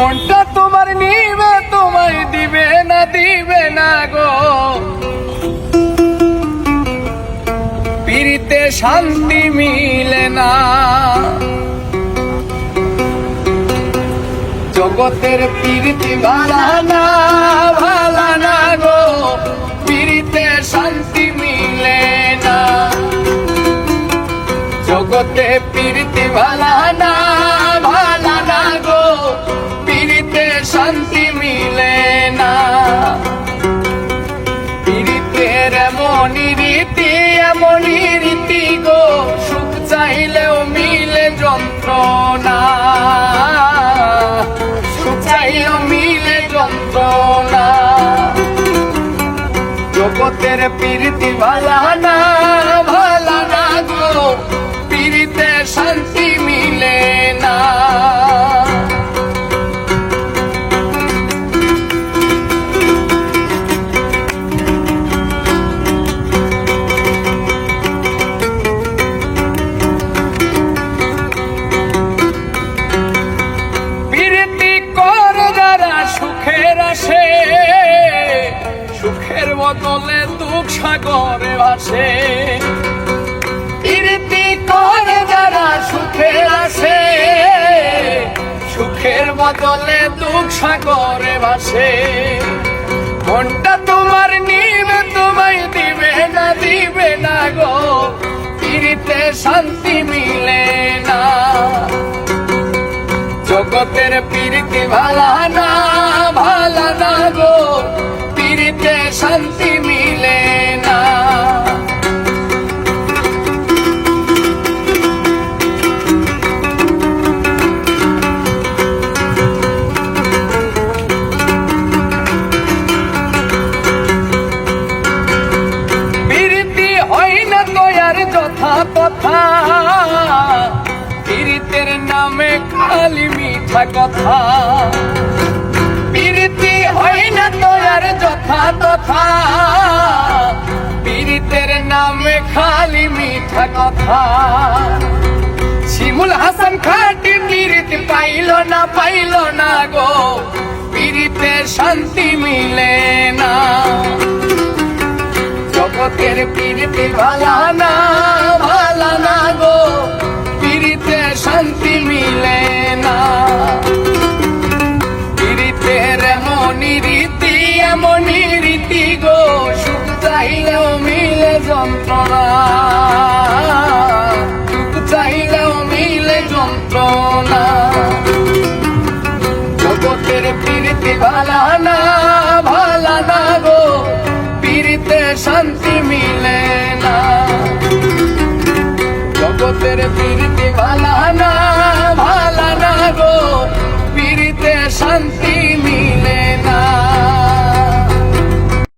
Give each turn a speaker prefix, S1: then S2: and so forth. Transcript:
S1: মনটা তোমার নিবে তোমায় দিবে না গো, পিরিতে শান্তি মিলে না। জগতের পিরিতি ভালা না গো, পিরিতে শান্তি মিলে না। জগতে পিরিতি ভালা না গো, পিরিতে শান্তি মিলে না। পিরিতের এমনই রীতি গো, সুখ চাইলেও মিলে যন্ত্রণা, সুখ চাইলেও মিলে যন্ত্রণা। জগতের পিরিতি ভালা না গো, পিরিতে শান্তি মিলে না। সুখের বদলে দুঃখ সাগরে ভাসে, পিরিতি করে যারা সুখের আসে, সুখের বদলে দুঃখ সাগরে ভাসে। মনটা তোমার নিবে তোমায় দিবে না গো, পিরিতে শান্তি মিলে না। জগতের পিরিতি ভালা না গো, পিরিতে শান্তি মিলে না। পিরিতি হয় না তো আর যথা তথা, পিরিতের নামে খালি মিঠা কথা। পিরিতি হয় না তো আর যথা তথা, পিরিতের নামে খালি মিঠা কথা। শিমুল হাসান খাটি পিরিতি পাইল না গো, পিরিতে শান্তি মিলে না। জগতের পিরিতি ভালা না গো, পিরিতে শান্তি মিলে না। পিরিতের এমনই রীতি গো, সুখ চাইলেও মিলে যন্ত্রণা, সুখ চাইলেও মিলে যন্ত্রণা। জগতের পিরিতি ভালা না গো, পিরিতে শান্তি মিলে না। জগতের